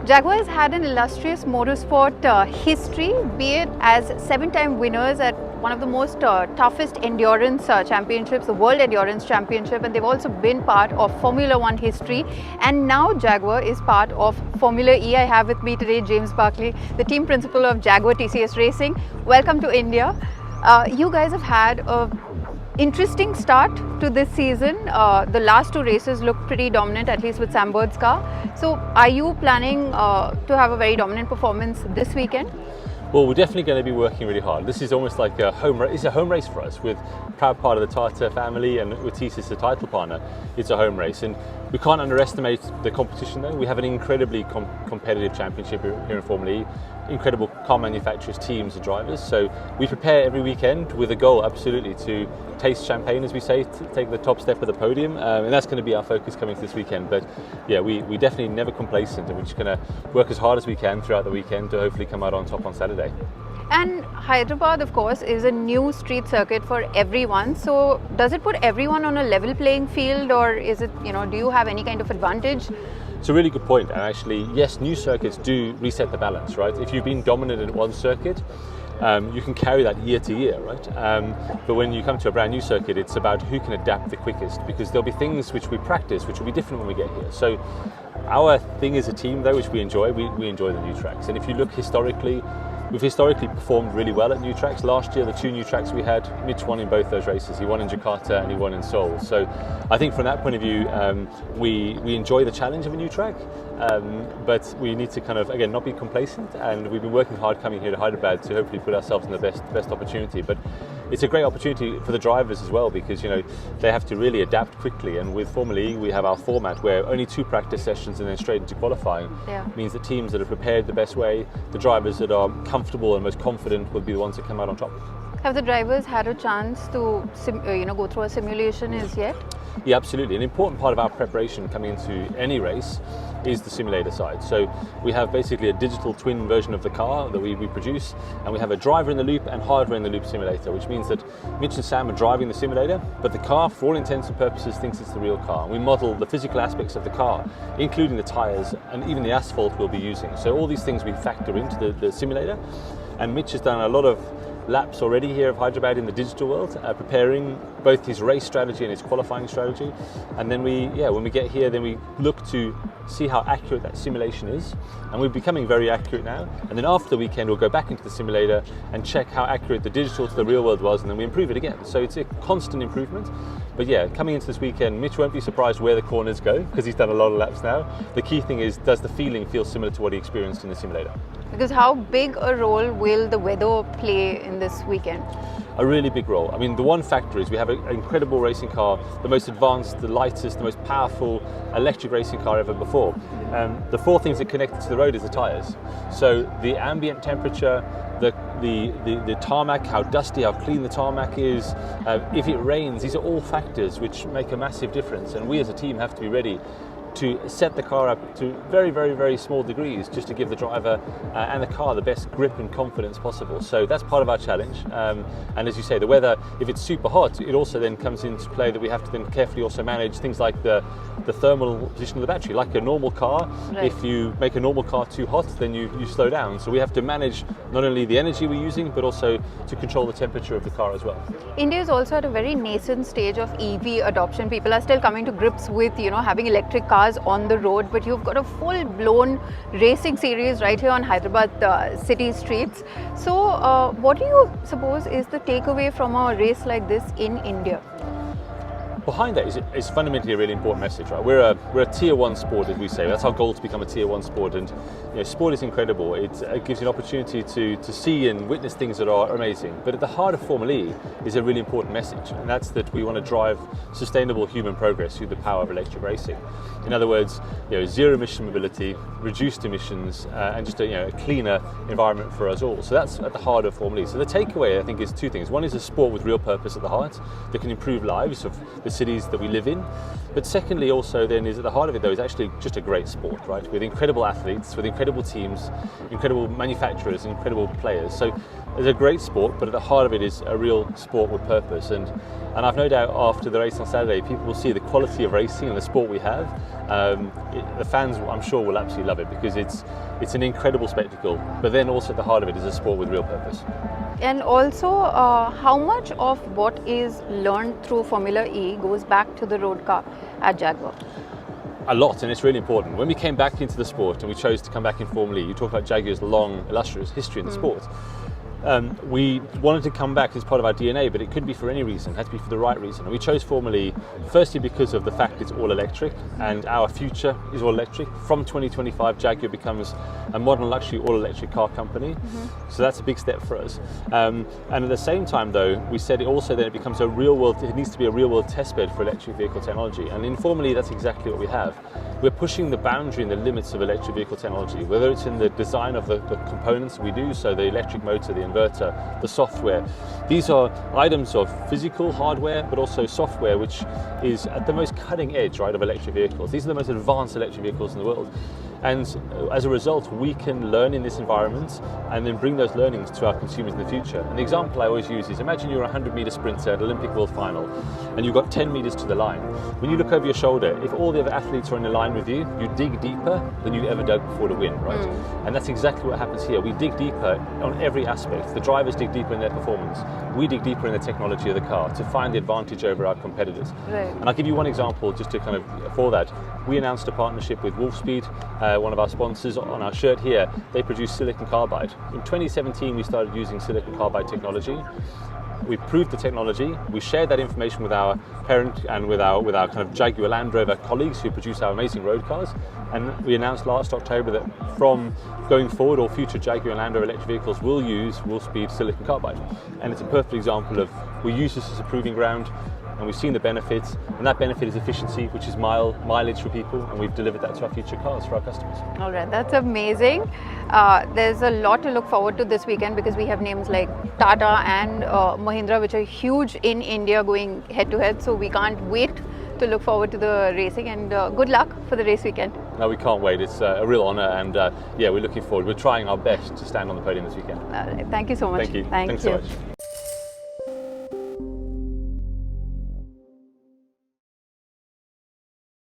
Jaguar has had an illustrious motorsport history, be it as 7-time winners at one of the most toughest endurance championships, the World Endurance Championship, and they've also been part of Formula One history. And now Jaguar is part of Formula E. I have with me today James Barclay, the team principal of Jaguar TCS Racing. Welcome to India. You guys have had a interesting start to this season. The last two races look pretty dominant, at least with Sam Bird's car. So are you planning to have a very dominant performance this weekend? Well, we're definitely going to be working really hard. This is almost like a home race. It's a home race for us, with proud part of the Tata family, and with TCS, the title partner. It's a home race, and we can't underestimate the competition though. We have an incredibly competitive championship here in Formula E. Incredible car manufacturers, teams and drivers. So we prepare every weekend with a goal, absolutely, to taste champagne, as we say, to take the top step of the podium, and that's going to be our focus coming to this weekend. But yeah, we definitely never complacent, and we're just going to work as hard as we can throughout the weekend to hopefully come out on top on Saturday. And Hyderabad, of course, is a new street circuit for everyone. So does it put everyone on a level playing field, or is it, do you have any kind of advantage? It's a really good point, and actually, yes, new circuits do reset the balance, right? If you've been dominant in one circuit, you can carry that year to year, right? But when you come to a brand new circuit, it's about who can adapt the quickest, because there'll be things which we practice which will be different when we get here. So our thing as a team, though, which we enjoy the new tracks. And if you look historically, we've historically performed really well at new tracks. Last year, the two new tracks we had, Mitch won in both those races. He won in Jakarta and he won in Seoul. So I think from that point of view, we enjoy the challenge of a new track, but we need to kind of, again, not be complacent. And we've been working hard coming here to Hyderabad to hopefully put ourselves in the best opportunity. But it's a great opportunity for the drivers as well, because they have to really adapt quickly. And with Formula E, we have our format where only 2 practice sessions and then straight into qualifying. Means that teams that are prepared the best way, the drivers that are comfortable and most confident, will be the ones that come out on top. Have the drivers had a chance to go through a simulation as yet? Yeah, absolutely. An important part of our preparation coming into any race is the simulator side. So we have basically a digital twin version of the car that we produce, and we have a driver in the loop and hardware in the loop simulator, which means that Mitch and Sam are driving the simulator, but the car, for all intents and purposes, thinks it's the real car. And we model the physical aspects of the car, including the tyres and even the asphalt we'll be using. So all these things we factor into the simulator, and Mitch has done a lot of laps already here of Hyderabad in the digital world, preparing both his race strategy and his qualifying strategy. And then when we get here, then we look to see how accurate that simulation is, and we're becoming very accurate now. And then after the weekend, we'll go back into the simulator and check how accurate the digital to the real world was, and then we improve it again. So it's a constant improvement. But yeah, coming into this weekend, Mitch won't be surprised where the corners go, because he's done a lot of laps now. The key thing is, does the feeling feel similar to what he experienced in the simulator? Because how big a role will the weather play in this weekend? A really big role. I mean, the one factor is we have an incredible racing car, the most advanced, the lightest, the most powerful electric racing car ever before. The 4 things that connect it to the road is the tyres. So the ambient temperature, the tarmac, how dusty, how clean the tarmac is, if it rains, these are all factors which make a massive difference. And we as a team have to be ready to set the car up to very, very, very small degrees, just to give the driver and the car the best grip and confidence possible. So that's part of our challenge. And as you say, the weather, if it's super hot, it also then comes into play that we have to then carefully also manage things like the thermal position of the battery. Like a normal car, right, if you make a normal car too hot, then you slow down. So we have to manage not only the energy we're using, but also to control the temperature of the car as well. India is also at a very nascent stage of EV adoption. People are still coming to grips with having electric cars on the road, but you've got a full-blown racing series right here on Hyderabad city streets. So what do you suppose is the takeaway from a race like this in India? Behind that is fundamentally a really important message, right? We're a tier 1 sport, as we say. That's our goal, to become a tier 1 sport. And sport is incredible. It gives you an opportunity to see and witness things that are amazing. But at the heart of Formula E is a really important message, and that's that we want to drive sustainable human progress through the power of electric racing. In other words, zero emission mobility, reduced emissions, and just a cleaner environment for us all. So that's at the heart of Formula E. So the takeaway, I think, is 2 things. One is a sport with real purpose at the heart that can improve lives of the cities that we live in. But secondly, also then, is at the heart of it, though, is actually just a great sport, right? With incredible athletes, with incredible teams, incredible manufacturers, incredible players. So it's a great sport, but at the heart of it is a real sport with purpose. And I've no doubt after the race on Saturday, people will see the quality of racing and the sport we have. The fans, I'm sure, will absolutely love it because it's an incredible spectacle. But then also at the heart of it is a sport with real purpose. And also, how much of what is learned through Formula E goes back to the road car at Jaguar? A lot, and it's really important. When we came back into the sport and we chose to come back in Formula E, you talk about Jaguar's long, illustrious history in the sport. We wanted to come back as part of our DNA, but it couldn't be for any reason. It had to be for the right reason. And we chose Formula E, firstly because of the fact it's all electric, and our future is all electric. From 2025, Jaguar becomes a modern luxury all electric car company. So that's a big step for us. And at the same time though, we said it also then it becomes a real world, it needs to be a real world test bed for electric vehicle technology. And in Formula E, that's exactly what we have. We're pushing the boundary and the limits of electric vehicle technology, whether it's in the design of the components we do, so the electric motor, the inverter, the software. These are items of physical hardware, but also software, which is at the most cutting edge, right, of electric vehicles. These are the most advanced electric vehicles in the world. And as a result, we can learn in this environment and then bring those learnings to our consumers in the future. And the example I always use is, imagine you're a 100-meter sprinter at Olympic World Final and you've got 10 meters to the line. When you look over your shoulder, if all the other athletes are in the line with you, you dig deeper than you've ever dug before to win, right? And that's exactly what happens here. We dig deeper on every aspect. The drivers dig deeper in their performance. We dig deeper in the technology of the car to find the advantage over our competitors. Right. And I'll give you one example just to kind of, for that. We announced a partnership with Wolfspeed, one of our sponsors. On our shirt here, they produce silicon carbide. In 2017, we started using silicon carbide technology. We proved the technology. We shared that information with our parent and with our kind of Jaguar Land Rover colleagues who produce our amazing road cars. And we announced last October that from going forward, all future Jaguar and Land Rover electric vehicles will use Wolfspeed silicon carbide. And it's a perfect example of we use this as a proving ground. And we've seen the benefits, and that benefit is efficiency, which is mileage for people, and we've delivered that to our future cars for our customers. All right, that's amazing. There's a lot to look forward to this weekend because we have names like Tata and Mahindra, which are huge in India going head to head. So we can't wait to look forward to the racing, and good luck for the race weekend. No, we can't wait. It's a real honour, and yeah, we're looking forward. We're trying our best to stand on the podium this weekend. All right, thank you so much. Thank you. Thanks so much.